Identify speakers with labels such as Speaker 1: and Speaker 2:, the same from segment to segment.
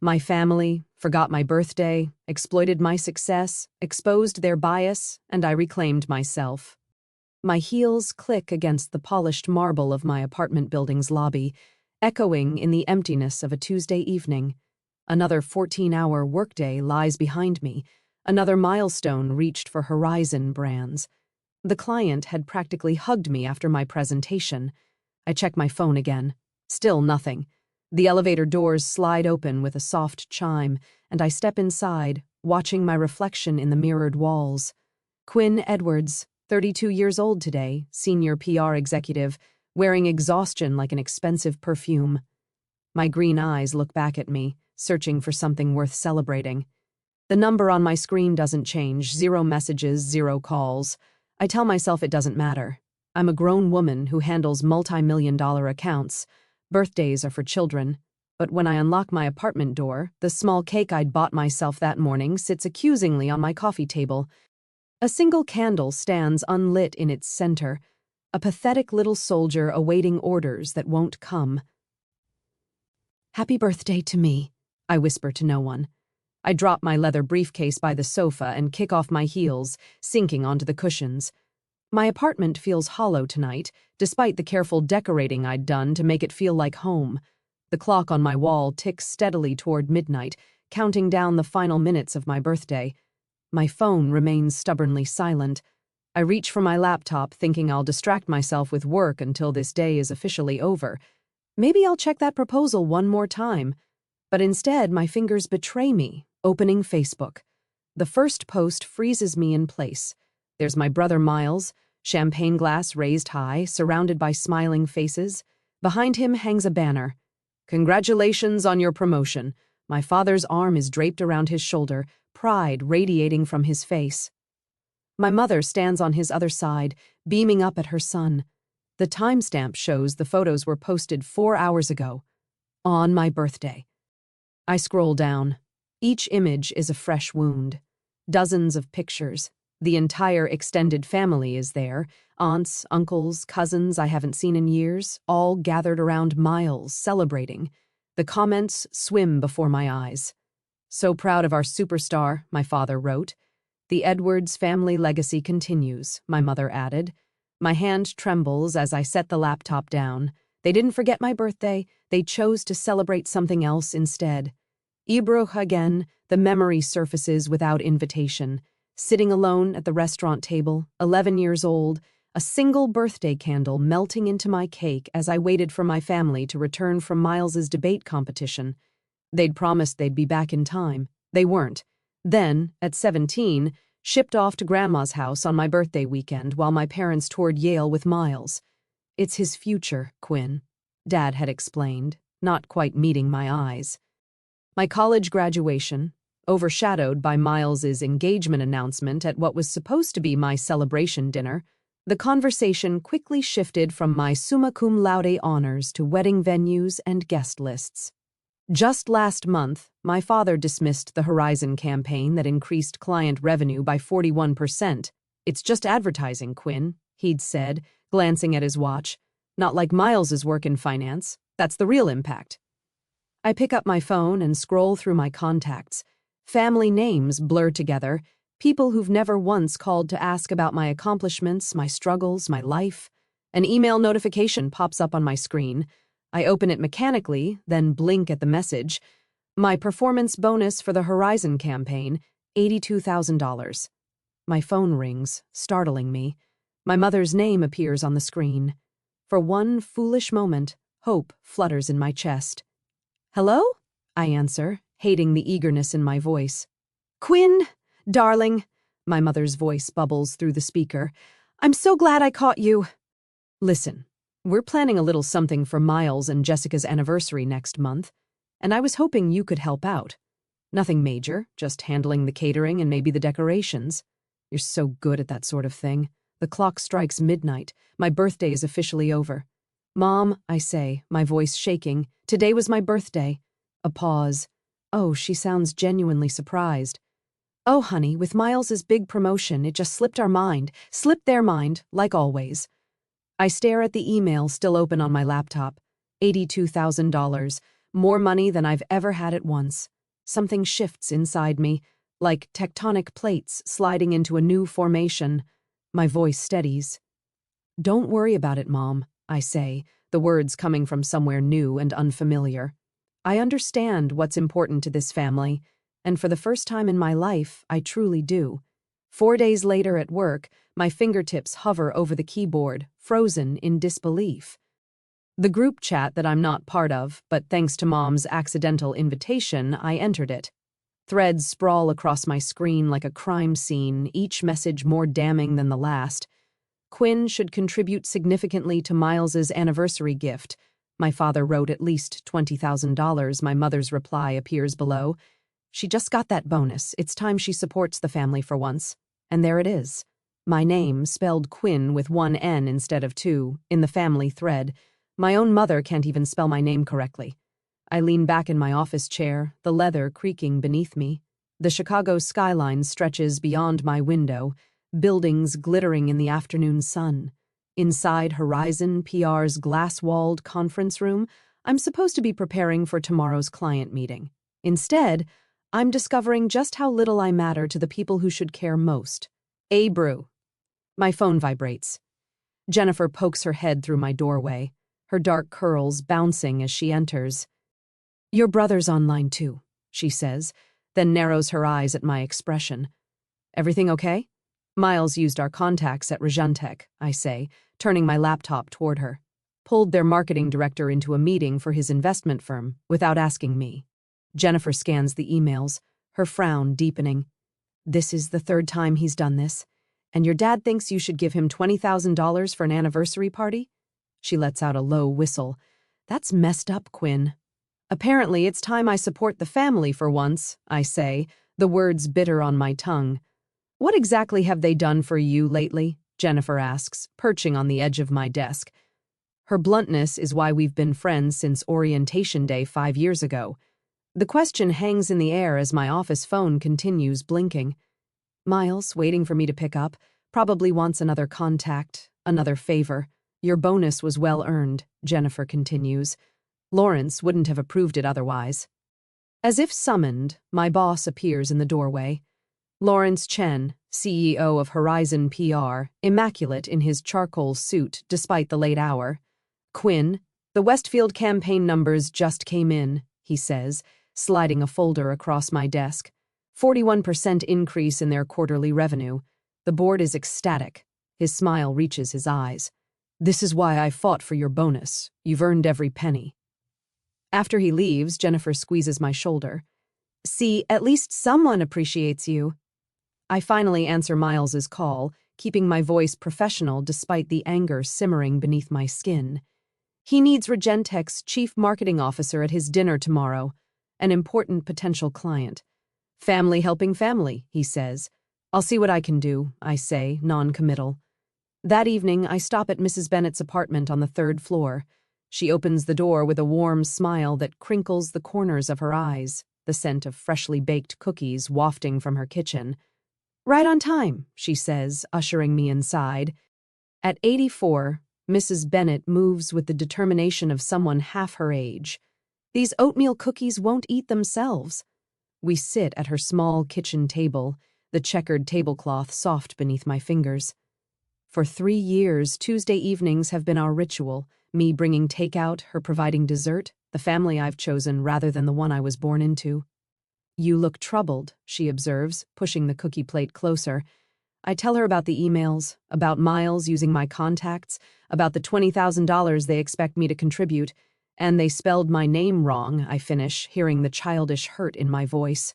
Speaker 1: My family forgot my birthday, exploited my success, exposed their bias, and I reclaimed myself. My heels click against the polished marble of my apartment building's lobby, echoing in the emptiness of a Tuesday evening. Another 14-hour workday lies behind me, another milestone reached for Horizon Brands. The client had practically hugged me after my presentation. I check my phone again. Still nothing. The elevator doors slide open with a soft chime, and I step inside, watching my reflection in the mirrored walls. Quinn Edwards, 32 years old today, senior PR executive, wearing exhaustion like an expensive perfume. My green eyes look back at me, searching for something worth celebrating. The number on my screen doesn't change, 0 messages, 0 calls. I tell myself it doesn't matter. I'm a grown woman who handles multi-million-dollar accounts. Birthdays are for children. But when I unlock my apartment door, the small cake I'd bought myself that morning sits accusingly on my coffee table. A single candle stands unlit in its center, a pathetic little soldier awaiting orders that won't come. "Happy birthday to me," I whisper to no one. I drop my leather briefcase by the sofa and kick off my heels, sinking onto the cushions. My apartment feels hollow tonight, despite the careful decorating I'd done to make it feel like home. The clock on my wall ticks steadily toward midnight, counting down the final minutes of my birthday. My phone remains stubbornly silent. I reach for my laptop, thinking I'll distract myself with work until this day is officially over. Maybe I'll check that proposal one more time. But instead, my fingers betray me, opening Facebook. The first post freezes me in place. There's my brother Miles, champagne glass raised high, surrounded by smiling faces. Behind him hangs a banner. "Congratulations on your promotion." My father's arm is draped around his shoulder, pride radiating from his face. My mother stands on his other side, beaming up at her son. The timestamp shows the photos were posted 4 hours ago. On my birthday. I scroll down. Each image is a fresh wound. Dozens of pictures. The entire extended family is there. Aunts, uncles, cousins I haven't seen in years, all gathered around Miles, celebrating. The comments swim before my eyes. "So proud of our superstar," my father wrote. "The Edwards family legacy continues," my mother added. My hand trembles as I set the laptop down. They didn't forget my birthday. They chose to celebrate something else instead. Ibruch again, the memory surfaces without invitation. Sitting alone at the restaurant table, 11 years old, a single birthday candle melting into my cake as I waited for my family to return from Miles's debate competition. They'd promised they'd be back in time. They weren't. Then, at 17, shipped off to Grandma's house on my birthday weekend while my parents toured Yale with Miles. "It's his future, Quinn," Dad had explained, not quite meeting my eyes. My college graduation, overshadowed by Miles's engagement announcement at what was supposed to be my celebration dinner, the conversation quickly shifted from my summa cum laude honors to wedding venues and guest lists. Just last month, my father dismissed the Horizon campaign that increased client revenue by 41%. "It's just advertising, Quinn," he'd said, glancing at his watch. "Not like Miles's work in finance. That's the real impact." I pick up my phone and scroll through my contacts. Family names blur together, people who've never once called to ask about my accomplishments, my struggles, my life. An email notification pops up on my screen. I open it mechanically, then blink at the message. My performance bonus for the Horizon campaign, $82,000. My phone rings, startling me. My mother's name appears on the screen. For one foolish moment, hope flutters in my chest. "Hello?" I answer, hating the eagerness in my voice. "Quinn, darling," my mother's voice bubbles through the speaker. "I'm so glad I caught you." "Listen, we're planning a little something for Miles and Jessica's anniversary next month, and I was hoping you could help out. Nothing major, just handling the catering and maybe the decorations. You're so good at that sort of thing. The clock strikes midnight. My birthday is officially over." "Mom," I say, my voice shaking, "today was my birthday." A pause. Oh, she sounds genuinely surprised. "Oh, honey, with Miles's big promotion, it just slipped their mind, like always." I stare at the email still open on my laptop. $82,000. more money than I've ever had at once. Something shifts inside me, like tectonic plates sliding into a new formation. My voice steadies. "Don't worry about it, Mom," I say, the words coming from somewhere new and unfamiliar. I understand what's important to this family, and for the first time in my life, I truly do. 4 days later at work, my fingertips hover over the keyboard, frozen in disbelief. The group chat that I'm not part of, but thanks to Mom's accidental invitation, I entered it. Threads sprawl across my screen like a crime scene, each message more damning than the last. Quinn should contribute significantly to Miles's anniversary gift. My father wrote at least $20,000. My mother's reply appears below. She just got that bonus. It's time she supports the family for once. And there it is. My name, spelled Quinn with one N instead of two, in the family thread. My own mother can't even spell my name correctly. I lean back in my office chair, the leather creaking beneath me. The Chicago skyline stretches beyond my window, buildings glittering in the afternoon sun. Inside Horizon PR's glass-walled conference room, I'm supposed to be preparing for tomorrow's client meeting. Instead, I'm discovering just how little I matter to the people who should care most. Brew. My phone vibrates. Jennifer pokes her head through my doorway, her dark curls bouncing as she enters. "Your brother's online too," she says, then narrows her eyes at my expression. "Everything okay?" "Miles used our contacts at Regentech," I say, turning my laptop toward her. "Pulled their marketing director into a meeting for his investment firm without asking me." Jennifer scans the emails, her frown deepening. "This is the third time he's done this. And your dad thinks you should give him $20,000 for an anniversary party?" She lets out a low whistle. "That's messed up, Quinn." "Apparently it's time I support the family for once," I say, the words bitter on my tongue. "What exactly have they done for you lately?" Jennifer asks, perching on the edge of my desk. Her bluntness is why we've been friends since orientation day 5 years ago. The question hangs in the air as my office phone continues blinking. Miles, waiting for me to pick up, probably wants another contact, another favor. "Your bonus was well earned," Jennifer continues. "Lawrence wouldn't have approved it otherwise." As if summoned, my boss appears in the doorway. Lawrence Chen, CEO of Horizon PR, immaculate in his charcoal suit despite the late hour. "Quinn, the Westfield campaign numbers just came in," he says, sliding a folder across my desk. 41% increase in their quarterly revenue. The board is ecstatic. His smile reaches his eyes. "This is why I fought for your bonus. You've earned every penny." After he leaves, Jennifer squeezes my shoulder. "See, at least someone appreciates you." I finally answer Miles's call, keeping my voice professional despite the anger simmering beneath my skin. He needs Regentech's chief marketing officer at his dinner tomorrow, an important potential client. "Family helping family," he says. "I'll see what I can do," I say, non-committal. That evening, I stop at Mrs. Bennett's apartment on the 3rd floor. She opens the door with a warm smile that crinkles the corners of her eyes, the scent of freshly baked cookies wafting from her kitchen. "Right on time," she says, ushering me inside. At 84, Mrs. Bennett moves with the determination of someone half her age. These oatmeal cookies won't eat themselves. We sit at her small kitchen table, the checkered tablecloth soft beneath my fingers. For 3 years, Tuesday evenings have been our ritual, me bringing takeout, her providing dessert, the family I've chosen rather than the one I was born into. "You look troubled," she observes, pushing the cookie plate closer. I tell her about the emails, about Miles using my contacts, about the $20,000 they expect me to contribute, and they spelled my name wrong, I finish, hearing the childish hurt in my voice.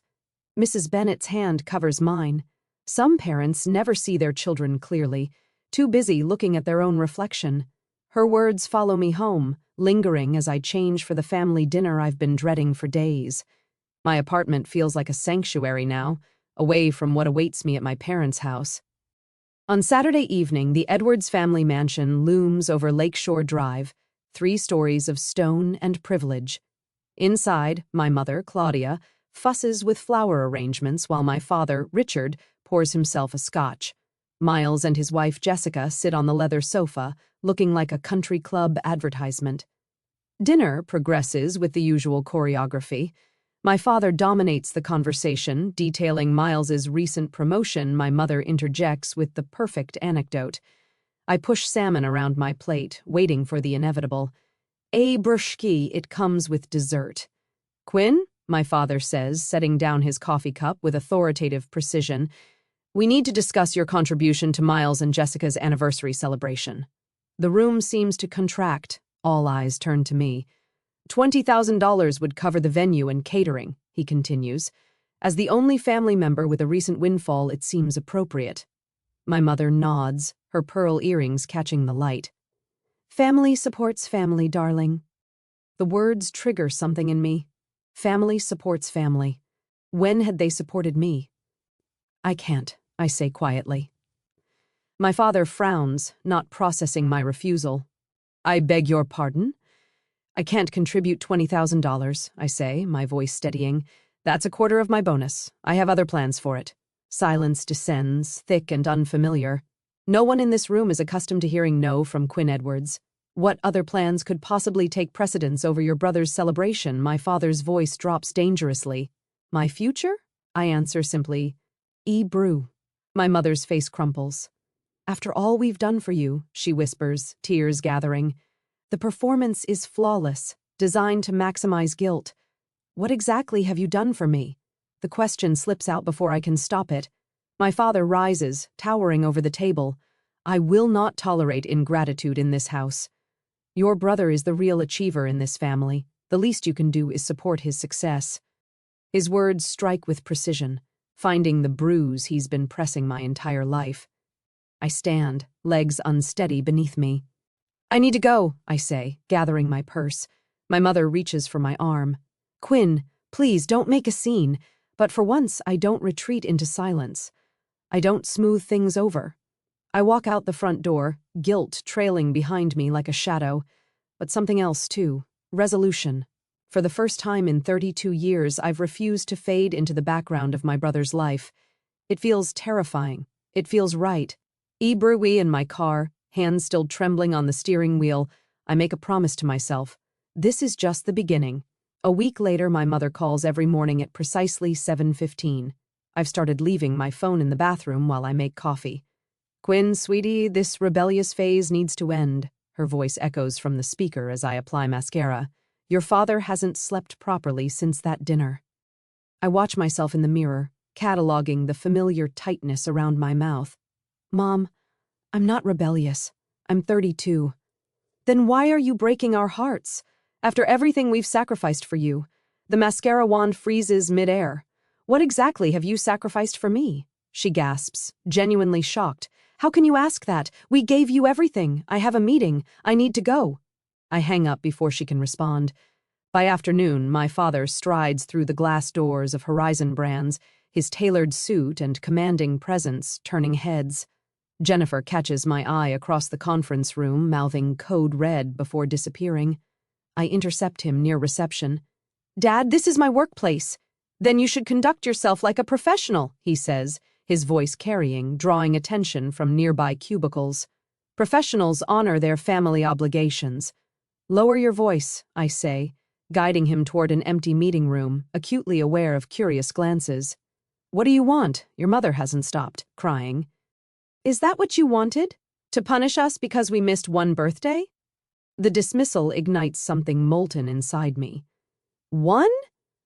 Speaker 1: Mrs. Bennett's hand covers mine. Some parents never see their children clearly, too busy looking at their own reflection. Her words follow me home, lingering as I change for the family dinner I've been dreading for days. My apartment feels like a sanctuary now, away from what awaits me at my parents' house. On Saturday evening, the Edwards family mansion looms over Lakeshore Drive, 3 stories of stone and privilege. Inside, my mother, Claudia, fusses with flower arrangements while my father, Richard, pours himself a scotch. Miles and his wife, Jessica, sit on the leather sofa, looking like a country club advertisement. Dinner progresses with the usual choreography. My father dominates the conversation, detailing Miles's recent promotion. My mother interjects with the perfect anecdote. I push salmon around my plate, waiting for the inevitable. Brushki, it comes with dessert. Quinn, my father says, setting down his coffee cup with authoritative precision, we need to discuss your contribution to Miles and Jessica's anniversary celebration. The room seems to contract. All eyes turn to me. $20,000 would cover the venue and catering, he continues. As the only family member with a recent windfall, it seems appropriate. My mother nods, her pearl earrings catching the light. Family supports family, darling. The words trigger something in me. Family supports family. When had they supported me? I can't, I say quietly. My father frowns, not processing my refusal. I beg your pardon? I can't contribute $20,000, I say, my voice steadying. That's a quarter of my bonus. I have other plans for it. Silence descends, thick and unfamiliar. No one in this room is accustomed to hearing no from Quinn Edwards. What other plans could possibly take precedence over your brother's celebration? My father's voice drops dangerously. My future? I answer simply, Brew. My mother's face crumples. After all we've done for you, she whispers, tears gathering. The performance is flawless, designed to maximize guilt. What exactly have you done for me? The question slips out before I can stop it. My father rises, towering over the table. I will not tolerate ingratitude in this house. Your brother is the real achiever in this family. The least you can do is support his success. His words strike with precision, finding the bruise he's been pressing my entire life. I stand, legs unsteady beneath me. I need to go, I say, gathering my purse. My mother reaches for my arm. Quinn, please don't make a scene. But for once, I don't retreat into silence. I don't smooth things over. I walk out the front door, guilt trailing behind me like a shadow. But something else, too. Resolution. For the first time in 32 years, I've refused to fade into the background of my brother's life. It feels terrifying. It feels right. Brewy in my car, hands still trembling on the steering wheel, I make a promise to myself. This is just the beginning. A week later, my mother calls every morning at precisely 7:15. I've started leaving my phone in the bathroom while I make coffee. Quinn, sweetie, this rebellious phase needs to end. Her voice echoes from the speaker as I apply mascara. Your father hasn't slept properly since that dinner. I watch myself in the mirror, cataloging the familiar tightness around my mouth. Mom, I'm not rebellious. I'm 32. Then why are you breaking our hearts? After everything we've sacrificed for you, the mascara wand freezes midair. What exactly have you sacrificed for me? She gasps, genuinely shocked. How can you ask that? We gave you everything. I have a meeting. I need to go. I hang up before she can respond. By afternoon, my father strides through the glass doors of Horizon Brands, his tailored suit and commanding presence turning heads. Jennifer catches my eye across the conference room, mouthing code red before disappearing. I intercept him near reception. Dad, this is my workplace. Then you should conduct yourself like a professional, he says, his voice carrying, drawing attention from nearby cubicles. Professionals honor their family obligations. Lower your voice, I say, guiding him toward an empty meeting room, acutely aware of curious glances. What do you want? Your mother hasn't stopped crying. Is that what you wanted? To punish us because we missed one birthday? The dismissal ignites something molten inside me. One?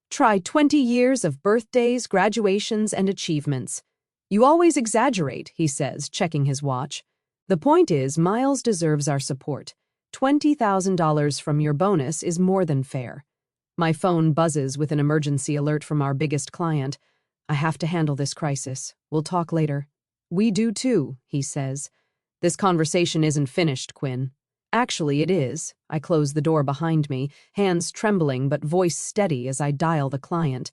Speaker 1: Try 20 years of birthdays, graduations, and achievements. You always exaggerate, he says, checking his watch. The point is, Miles deserves our support. $20,000 from your bonus is more than fair. My phone buzzes with an emergency alert from our biggest client. I have to handle this crisis. We'll talk later. We do too, he says. This conversation isn't finished, Quinn. Actually, it is. I close the door behind me, hands trembling but voice steady as I dial the client.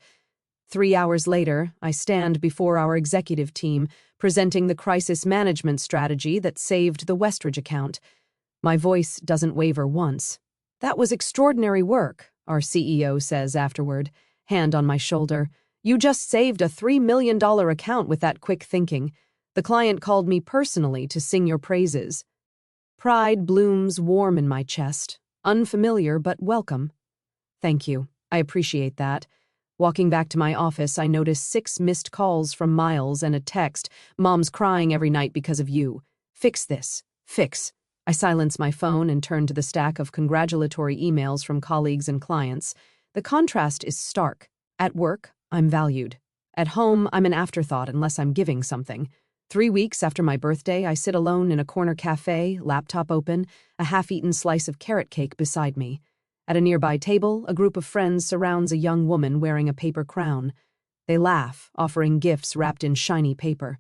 Speaker 1: 3 hours later, I stand before our executive team, presenting the crisis management strategy that saved the Westridge account. My voice doesn't waver once. That was extraordinary work, our CEO says afterward, hand on my shoulder. You just saved a $3 million account with that quick thinking. The client called me personally to sing your praises. Pride blooms warm in my chest. Unfamiliar, but welcome. Thank you. I appreciate that. Walking back to my office, I notice 6 missed calls from Miles and a text. Mom's crying every night because of you. Fix this. Fix. I silence my phone and turn to the stack of congratulatory emails from colleagues and clients. The contrast is stark. At work, I'm valued. At home, I'm an afterthought unless I'm giving something. 3 weeks after my birthday, I sit alone in a corner cafe, laptop open, a half-eaten slice of carrot cake beside me. At a nearby table, a group of friends surrounds a young woman wearing a paper crown. They laugh, offering gifts wrapped in shiny paper.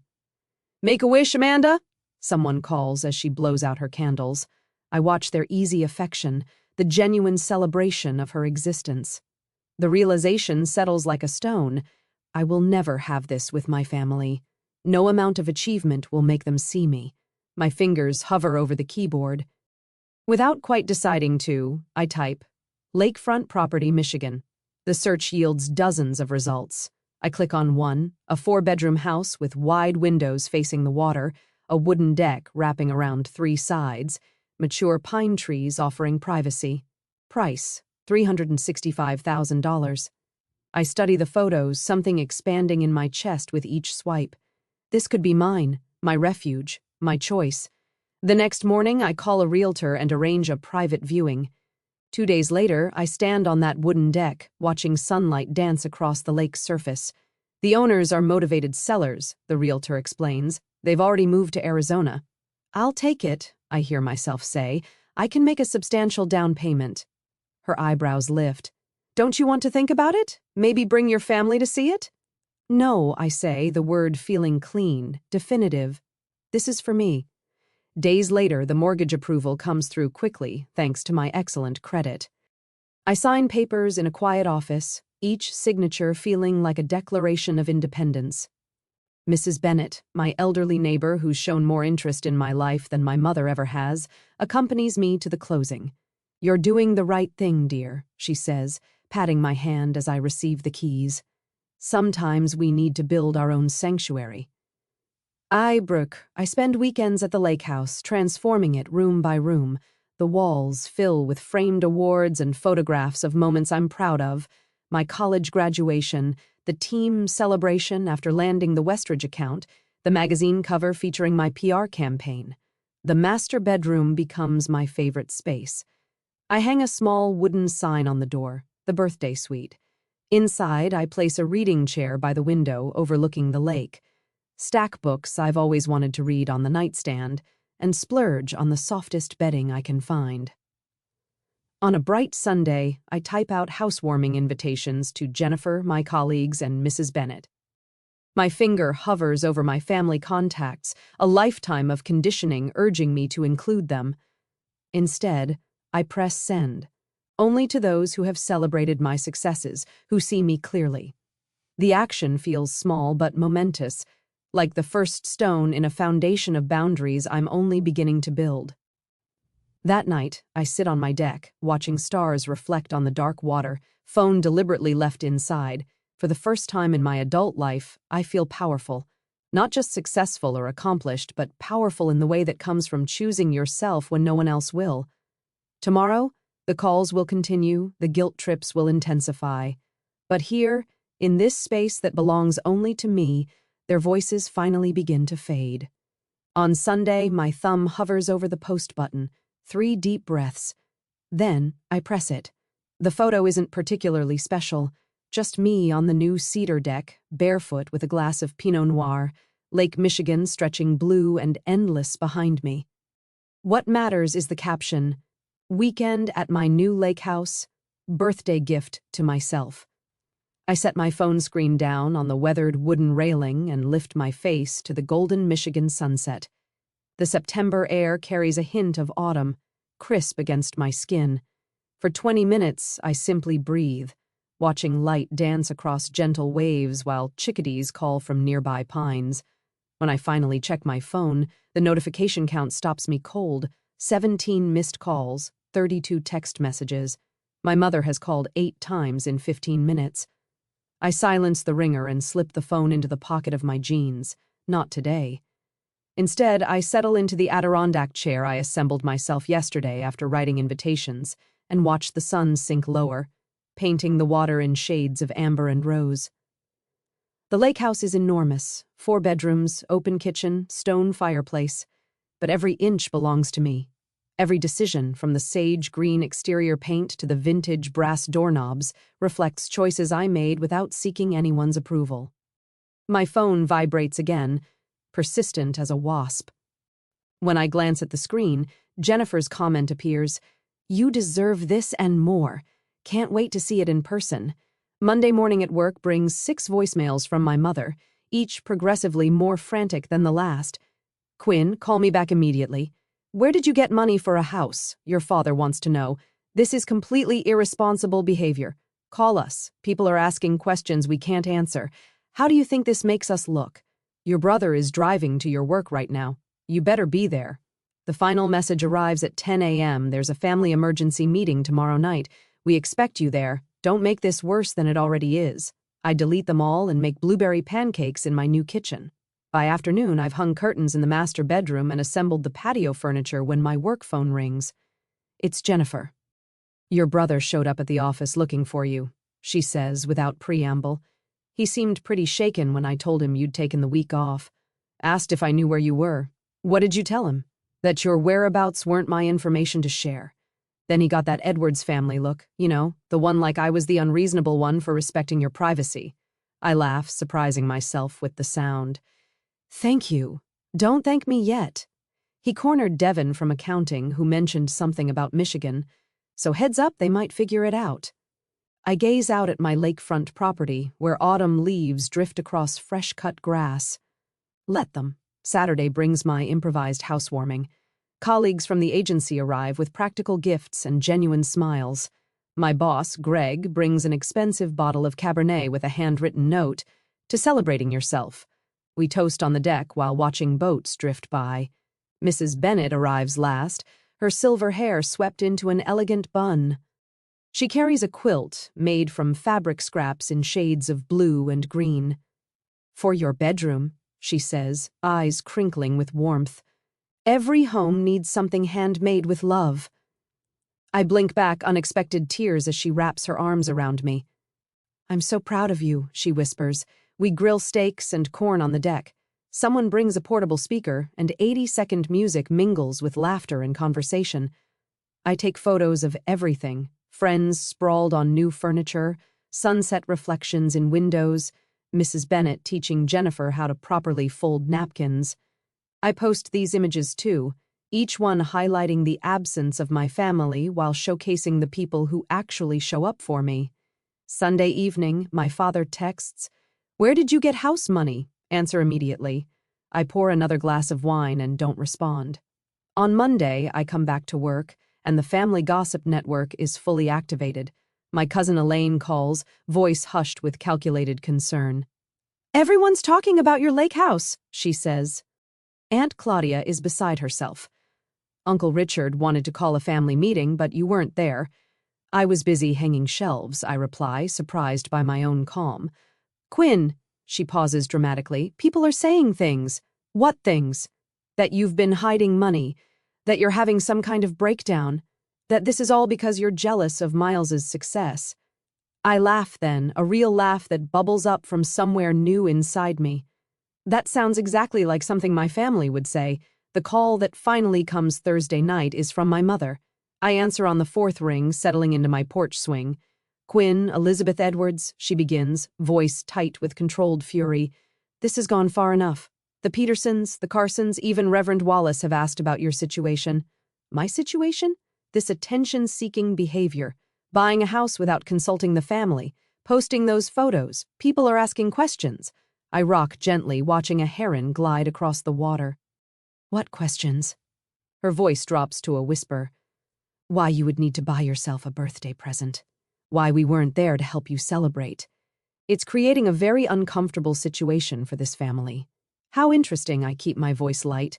Speaker 1: "Make a wish, Amanda?" someone calls as she blows out her candles. I watch their easy affection, the genuine celebration of her existence. The realization settles like a stone. I will never have this with my family. No amount of achievement will make them see me. My fingers hover over the keyboard. Without quite deciding to, I type, Lakefront Property, Michigan. The search yields dozens of results. I click on one, a 4-bedroom house with wide windows facing the water, a wooden deck wrapping around 3 sides, mature pine trees offering privacy. Price, $365,000. I study the photos, something expanding in my chest with each swipe. This could be mine, my refuge, my choice. The next morning, I call a realtor and arrange a private viewing. 2 days later, I stand on that wooden deck, watching sunlight dance across the lake's surface. The owners are motivated sellers, the realtor explains. They've already moved to Arizona. "I'll take it," I hear myself say. "I can make a substantial down payment." Her eyebrows lift. "Don't you want to think about it? Maybe bring your family to see it?" "No," I say, the word feeling clean, definitive. "This is for me." Days later, the mortgage approval comes through quickly, thanks to my excellent credit. I sign papers in a quiet office, each signature feeling like a declaration of independence. Mrs. Bennett, my elderly neighbor who's shown more interest in my life than my mother ever has, accompanies me to the closing. "You're doing the right thing, dear," she says, patting my hand as I receive the keys. "Sometimes we need to build our own sanctuary." Brooke. I spend weekends at the lake house, transforming it room by room. The walls fill with framed awards and photographs of moments I'm proud of. My college graduation, the team celebration after landing the Westridge account, the magazine cover featuring my PR campaign. The master bedroom becomes my favorite space. I hang a small wooden sign on the door, the birthday suite. Inside, I place a reading chair by the window overlooking the lake. Stack books I've always wanted to read on the nightstand, and splurge on the softest bedding I can find. On a bright Sunday, I type out housewarming invitations to Jennifer, my colleagues, and Mrs. Bennett. My finger hovers over my family contacts, a lifetime of conditioning urging me to include them. Instead, I press send, only to those who have celebrated my successes, who see me clearly. The action feels small but momentous, like the first stone in a foundation of boundaries I'm only beginning to build. That night, I sit on my deck, watching stars reflect on the dark water, phone deliberately left inside. For the first time in my adult life, I feel powerful. Not just successful or accomplished, but powerful in the way that comes from choosing yourself when no one else will. Tomorrow, the calls will continue, the guilt trips will intensify. But here, in this space that belongs only to me, their voices finally begin to fade. On Sunday, my thumb hovers over the post button, 3 deep breaths. Then, I press it. The photo isn't particularly special, just me on the new cedar deck, barefoot with a glass of Pinot Noir, Lake Michigan stretching blue and endless behind me. What matters is the caption, "Weekend at my new lake house, birthday gift to myself." I set my phone screen down on the weathered wooden railing and lift my face to the golden Michigan sunset. The September air carries a hint of autumn, crisp against my skin. For 20 minutes, I simply breathe, watching light dance across gentle waves while chickadees call from nearby pines. When I finally check my phone, the notification count stops me cold. 17 missed calls, 32 text messages. My mother has called 8 times in 15 minutes. I silence the ringer and slip the phone into the pocket of my jeans. Not today. Instead, I settle into the Adirondack chair I assembled myself yesterday after writing invitations, and watched the sun sink lower, painting the water in shades of amber and rose. The lake house is enormous, 4 bedrooms, open kitchen, stone fireplace, but every inch belongs to me. Every decision, from the sage green exterior paint to the vintage brass doorknobs, reflects choices I made without seeking anyone's approval. My phone vibrates again, persistent as a wasp. When I glance at the screen, Jennifer's comment appears, "You deserve this and more. Can't wait to see it in person." Monday morning at work brings 6 voicemails from my mother, each progressively more frantic than the last. "Quinn, call me back immediately. Where did you get money for a house? Your father wants to know. This is completely irresponsible behavior. Call us. People are asking questions we can't answer. How do you think this makes us look? Your brother is driving to your work right now. You better be there." The final message arrives at 10 a.m. There's a family emergency meeting tomorrow night. We expect you there. Don't make this worse than it already is. I delete them all and make blueberry pancakes in my new kitchen. By afternoon, I've hung curtains in the master bedroom and assembled the patio furniture when my work phone rings. It's Jennifer. "Your brother showed up at the office looking for you," she says without preamble. "He seemed pretty shaken when I told him you'd taken the week off. Asked if I knew where you were. What did you tell him? That your whereabouts weren't my information to share. Then he got that Edwards family look, the one like I was the unreasonable one for respecting your privacy." I laugh, surprising myself with the sound. "Thank you. Don't thank me yet." He cornered Devin from accounting, who mentioned something about Michigan, so heads up, they might figure it out. I gaze out at my lakefront property, where autumn leaves drift across fresh-cut grass. Let them. Saturday brings my improvised housewarming. Colleagues from the agency arrive with practical gifts and genuine smiles. My boss, Greg, brings an expensive bottle of Cabernet with a handwritten note, "To celebrating yourself." We toast on the deck while watching boats drift by. Mrs. Bennett arrives last, her silver hair swept into an elegant bun. She carries a quilt made from fabric scraps in shades of blue and green. "For your bedroom," she says, eyes crinkling with warmth. "Every home needs something handmade with love." I blink back unexpected tears as she wraps her arms around me. "I'm so proud of you," she whispers. We grill steaks and corn on the deck. Someone brings a portable speaker, and 80-second music mingles with laughter and conversation. I take photos of everything: friends sprawled on new furniture, sunset reflections in windows, Mrs. Bennett teaching Jennifer how to properly fold napkins. I post these images too, each one highlighting the absence of my family while showcasing the people who actually show up for me. Sunday evening, my father texts, "Where did you get house money?" Answer immediately. I pour another glass of wine and don't respond. On Monday, I come back to work, and the family gossip network is fully activated. My cousin Elaine calls, voice hushed with calculated concern. "Everyone's talking about your lake house," she says. Aunt Claudia is beside herself. "Uncle Richard wanted to call a family meeting, but you weren't there." "I was busy hanging shelves," I reply, surprised by my own calm. "Quinn," she pauses dramatically, "people are saying things." "What things?" "That you've been hiding money, that you're having some kind of breakdown, that this is all because you're jealous of Miles's success." I laugh then, a real laugh that bubbles up from somewhere new inside me. That sounds exactly like something my family would say. The call that finally comes Thursday night is from my mother. I answer on the 4th ring, settling into my porch swing. "Quinn, Elizabeth Edwards," she begins, voice tight with controlled fury. "This has gone far enough. The Petersons, the Carsons, even Reverend Wallace have asked about your situation." My situation? This attention-seeking behavior. Buying a house without consulting the family. Posting those photos. People are asking questions. I rock gently, watching a heron glide across the water. "What questions?" Her voice drops to a whisper. "Why you would need to buy yourself a birthday present. Why we weren't there to help you celebrate. It's creating a very uncomfortable situation for this family." How interesting, I keep my voice light.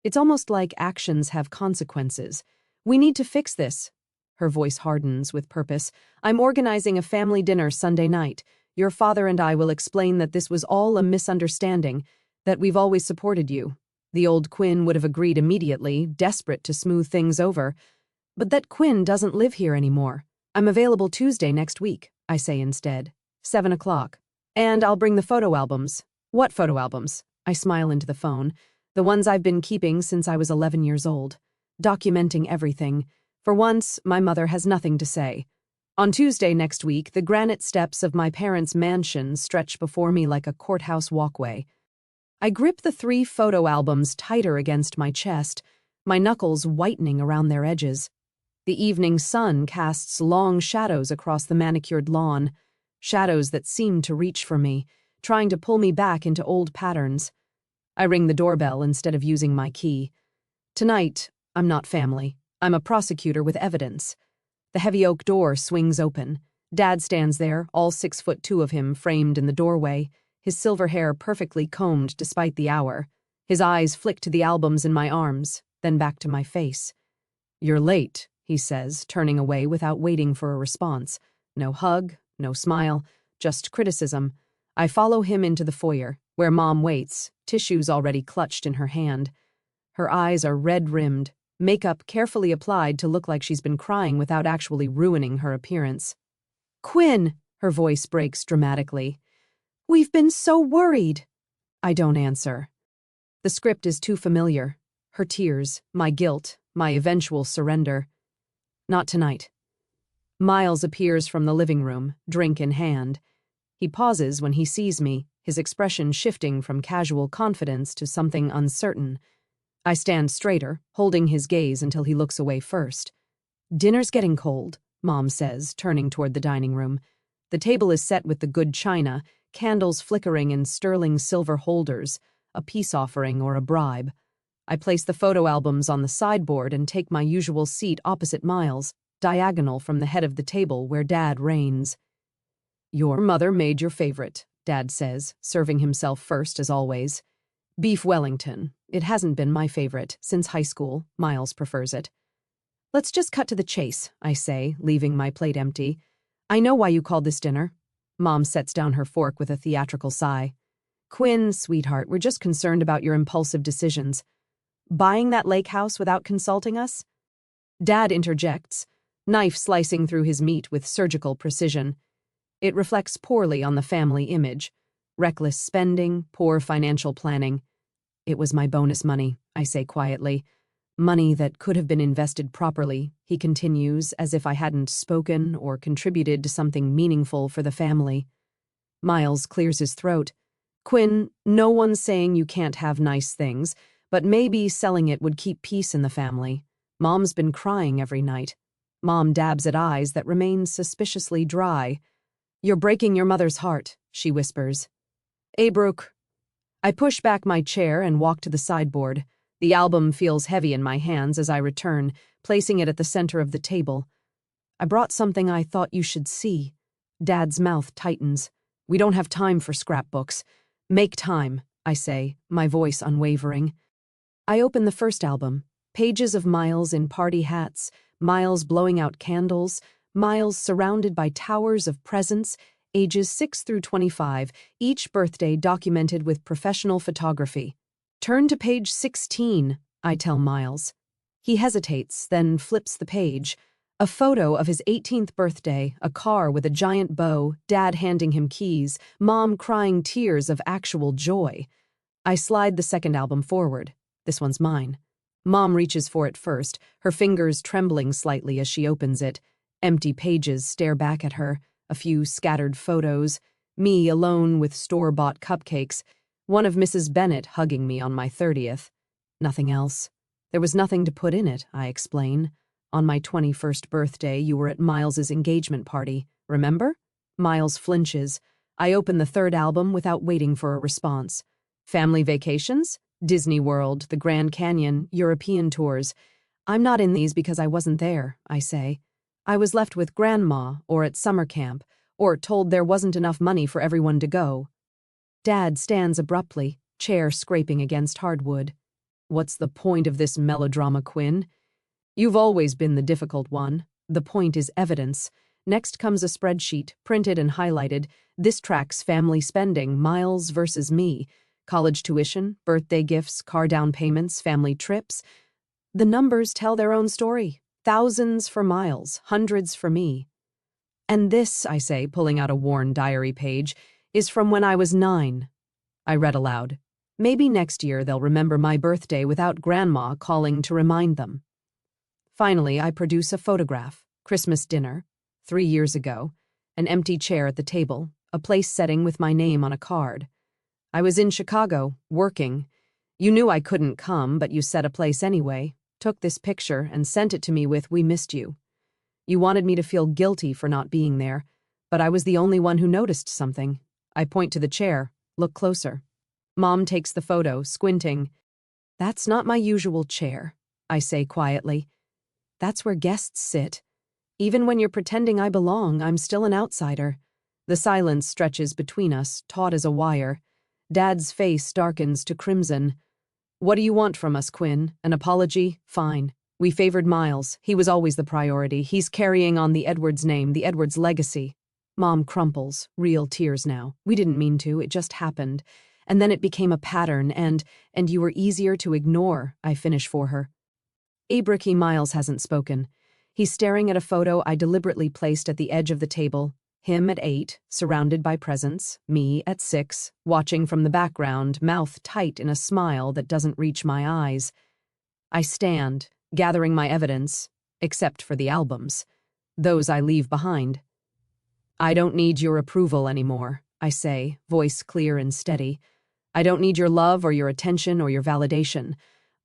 Speaker 1: It's almost like actions have consequences. "We need to fix this." Her voice hardens with purpose. "I'm organizing a family dinner Sunday night. Your father and I will explain that this was all a misunderstanding, that we've always supported you." The old Quinn would have agreed immediately, desperate to smooth things over. But that Quinn doesn't live here anymore. I'm available Tuesday next week, I say instead. 7 o'clock. And I'll bring the photo albums. What photo albums? I smile into the phone. The ones I've been keeping since I was 11 years old. Documenting everything. For once, my mother has nothing to say. On Tuesday next week, the granite steps of my parents' mansion stretch before me like a courthouse walkway. I grip the 3 photo albums tighter against my chest, my knuckles whitening around their edges. The evening sun casts long shadows across the manicured lawn, shadows that seem to reach for me, trying to pull me back into old patterns. I ring the doorbell instead of using my key. Tonight, I'm not family. I'm a prosecutor with evidence. The heavy oak door swings open. Dad stands there, all 6'2" of him framed in the doorway, his silver hair perfectly combed despite the hour. His eyes flick to the albums in my arms, then back to my face. "You're late," he says, turning away without waiting for a response. No hug, no smile, just criticism. I follow him into the foyer, where Mom waits, tissues already clutched in her hand. Her eyes are red-rimmed, makeup carefully applied to look like she's been crying without actually ruining her appearance. "Quinn," her voice breaks dramatically. "We've been so worried." I don't answer. The script is too familiar. Her tears, my guilt, my eventual surrender. Not tonight. Miles appears from the living room, drink in hand. He pauses when he sees me, his expression shifting from casual confidence to something uncertain. I stand straighter, holding his gaze until he looks away first. "Dinner's getting cold," Mom says, turning toward the dining room. The table is set with the good china, candles flickering in sterling silver holders, a peace offering or a bribe. I place the photo albums on the sideboard and take my usual seat opposite Miles, diagonal from the head of the table where Dad reigns. "Your mother made your favorite," Dad says, serving himself first as always. "Beef Wellington. It hasn't been my favorite since high school. Miles prefers it." "Let's just cut to the chase," I say, leaving my plate empty. "I know why you called this dinner." Mom sets down her fork with a theatrical sigh. "Quinn, sweetheart, we're just concerned about your impulsive decisions. Buying that lake house without consulting us?" Dad interjects, knife slicing through his meat with surgical precision. It reflects poorly on the family image. Reckless spending, poor financial planning. "It was my bonus money," I say quietly. "Money that could have been invested properly," he continues, as if I hadn't spoken or contributed to something meaningful for the family. Miles clears his throat. "Quinn, no one's saying you can't have nice things, but maybe selling it would keep peace in the family. Mom's been crying every night." Mom dabs at eyes that remain suspiciously dry. "You're breaking your mother's heart," she whispers. "Brooke." I push back my chair and walk to the sideboard. The album feels heavy in my hands as I return, placing it at the center of the table. "I brought something I thought you should see." Dad's mouth tightens. "We don't have time for scrapbooks." "Make time," I say, my voice unwavering. I open the first album. Pages of Miles in party hats, Miles blowing out candles, Miles surrounded by towers of presents, ages 6 through 25, each birthday documented with professional photography. "Turn to page 16, I tell Miles. He hesitates, then flips the page. A photo of his 18th birthday, a car with a giant bow, Dad handing him keys, Mom crying tears of actual joy. I slide the second album forward. This one's mine. Mom reaches for it first, her fingers trembling slightly as she opens it. Empty pages stare back at her, a few scattered photos, me alone with store-bought cupcakes, one of Mrs. Bennet hugging me on my 30th. Nothing else. There was nothing to put in it, I explain. "On my 21st birthday, you were at Miles's engagement party, remember?" Miles flinches. I open the third album without waiting for a response. "Family vacations? Disney World, the Grand Canyon, European tours. I'm not in these because I wasn't there," I say. "I was left with Grandma, or at summer camp, or told there wasn't enough money for everyone to go." Dad stands abruptly, chair scraping against hardwood. "What's the point of this melodrama, Quinn? You've always been the difficult one. The point is evidence. Next comes a spreadsheet, printed and highlighted. This tracks family spending, Miles versus me. College tuition, birthday gifts, car down payments, family trips. The numbers tell their own story. Thousands for Miles, hundreds for me. And this, I say, pulling out a worn diary page, is from when I was 9. I read aloud. Maybe next year they'll remember my birthday without Grandma calling to remind them. Finally, I produce a photograph. Christmas dinner, 3 years ago, an empty chair at the table, a place setting with my name on a card. I was in Chicago, working. You knew I couldn't come, but you set a place anyway, took this picture and sent it to me with "We missed you." You wanted me to feel guilty for not being there, but I was the only one who noticed something. I point to the chair, look closer. Mom takes the photo, squinting. "That's not my usual chair," I say quietly. "That's where guests sit. Even when you're pretending I belong, I'm still an outsider." The silence stretches between us, taut as a wire. Dad's face darkens to crimson. "What do you want from us, Quinn? An apology? Fine. We favored Miles. He was always the priority. He's carrying on the Edwards name, the Edwards legacy." Mom crumples, real tears now. "We didn't mean to, it just happened. And then it became a pattern, and you were easier to ignore," I finish for her. Abricky Miles hasn't spoken. He's staring at a photo I deliberately placed at the edge of the table. Him at 8, surrounded by presents. Me at 6, watching from the background, mouth tight in a smile that doesn't reach my eyes. I stand, gathering my evidence, except for the albums. Those I leave behind. "I don't need your approval anymore," I say, voice clear and steady. "I don't need your love or your attention or your validation.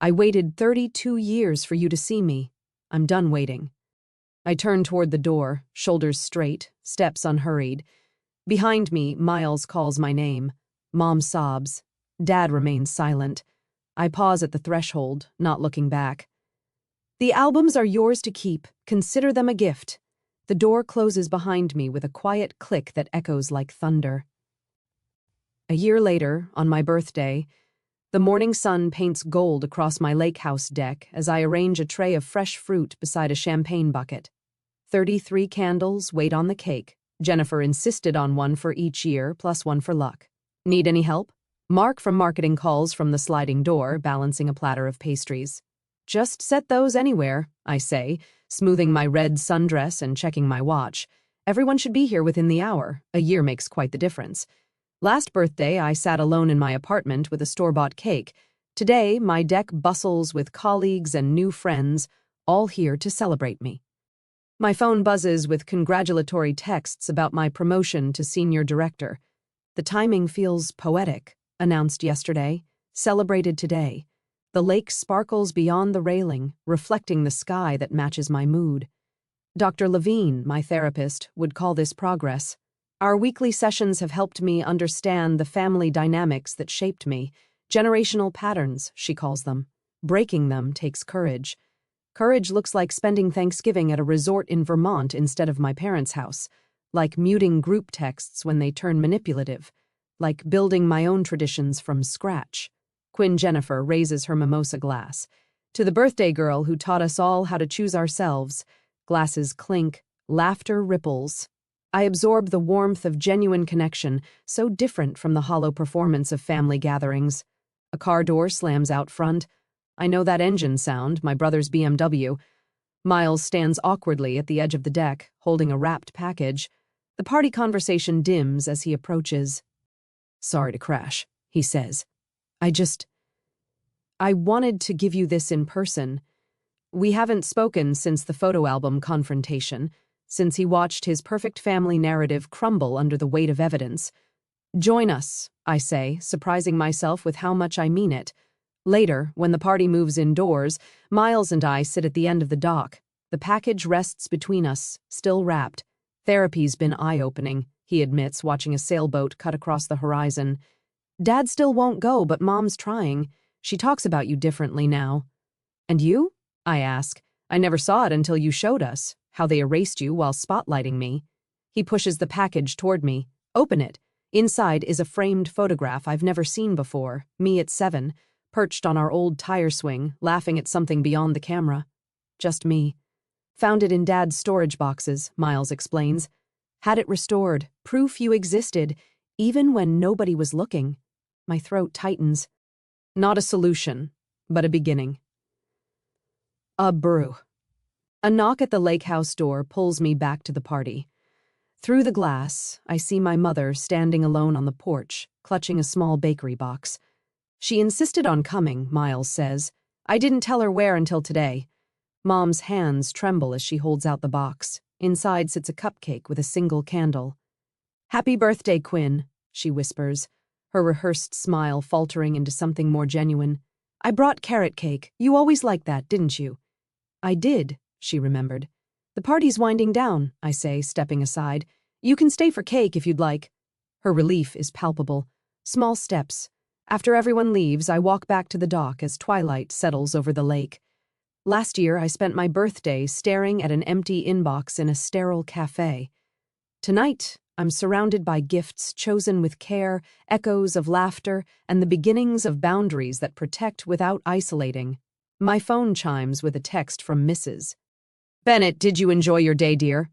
Speaker 1: I waited 32 years for you to see me. I'm done waiting." I turn toward the door, shoulders straight, steps unhurried. Behind me, Miles calls my name. Mom sobs. Dad remains silent. I pause at the threshold, not looking back. "The albums are yours to keep. Consider them a gift." The door closes behind me with a quiet click that echoes like thunder. A year later, on my birthday, the morning sun paints gold across my lake house deck as I arrange a tray of fresh fruit beside a champagne bucket. 33 candles wait on the cake. Jennifer insisted on one for each year, plus one for luck. "Need any help?" Mark from marketing calls from the sliding door, balancing a platter of pastries. "Just set those anywhere," I say, smoothing my red sundress and checking my watch. "Everyone should be here within the hour. A year makes quite the difference. Last birthday, I sat alone in my apartment with a store-bought cake. Today, my deck bustles with colleagues and new friends, all here to celebrate me." My phone buzzes with congratulatory texts about my promotion to senior director. "The timing feels poetic," announced yesterday, celebrated today. The lake sparkles beyond the railing, reflecting the sky that matches my mood. Dr. Levine, my therapist, would call this progress. Our weekly sessions have helped me understand the family dynamics that shaped me. Generational patterns, she calls them. Breaking them takes courage. Courage looks like spending Thanksgiving at a resort in Vermont instead of my parents' house, like muting group texts when they turn manipulative, like building my own traditions from scratch. Quinn Jennifer raises her mimosa glass. "To the birthday girl who taught us all how to choose ourselves." Glasses clink, laughter ripples. I absorb the warmth of genuine connection, so different from the hollow performance of family gatherings. A car door slams out front. I know that engine sound, my brother's BMW. Miles stands awkwardly at the edge of the deck, holding a wrapped package. The party conversation dims as he approaches. "Sorry to crash," he says. I wanted to give you this in person. We haven't spoken since the photo album confrontation, since he watched his perfect family narrative crumble under the weight of evidence. "Join us," I say, surprising myself with how much I mean it. Later, when the party moves indoors, Miles and I sit at the end of the dock. The package rests between us, still wrapped. "Therapy's been eye-opening," he admits, watching a sailboat cut across the horizon. "Dad still won't go, but Mom's trying. She talks about you differently now." "And you?" I ask. "I never saw it until you showed us, how they erased you while spotlighting me." He pushes the package toward me. "Open it." Inside is a framed photograph I've never seen before, me at 7, perched on our old tire swing, laughing at something beyond the camera. Just me. "Found it in Dad's storage boxes," Miles explains. "Had it restored, proof you existed, even when nobody was looking." My throat tightens. Not a solution, but a beginning. A brew. A knock at the lake house door pulls me back to the party. Through the glass, I see my mother standing alone on the porch, clutching a small bakery box. She insisted on coming, Miles says. I didn't tell her where until today. Mom's hands tremble as she holds out the box. Inside sits a cupcake with a single candle. Happy birthday, Quinn, she whispers, her rehearsed smile faltering into something more genuine. I brought carrot cake. You always liked that, didn't you? I did, she remembered. The party's winding down, I say, stepping aside. You can stay for cake if you'd like. Her relief is palpable. Small steps. After everyone leaves, I walk back to the dock as twilight settles over the lake. Last year, I spent my birthday staring at an empty inbox in a sterile cafe. Tonight, I'm surrounded by gifts chosen with care, echoes of laughter, and the beginnings of boundaries that protect without isolating. My phone chimes with a text from Mrs. Bennett, did you enjoy your day, dear?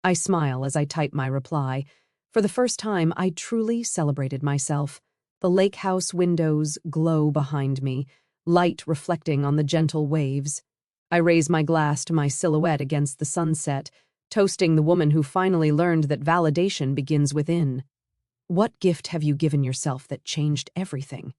Speaker 1: I smile as I type my reply. For the first time, I truly celebrated myself. The lake house windows glow behind me, light reflecting on the gentle waves. I raise my glass to my silhouette against the sunset, toasting the woman who finally learned that validation begins within. What gift have you given yourself that changed everything?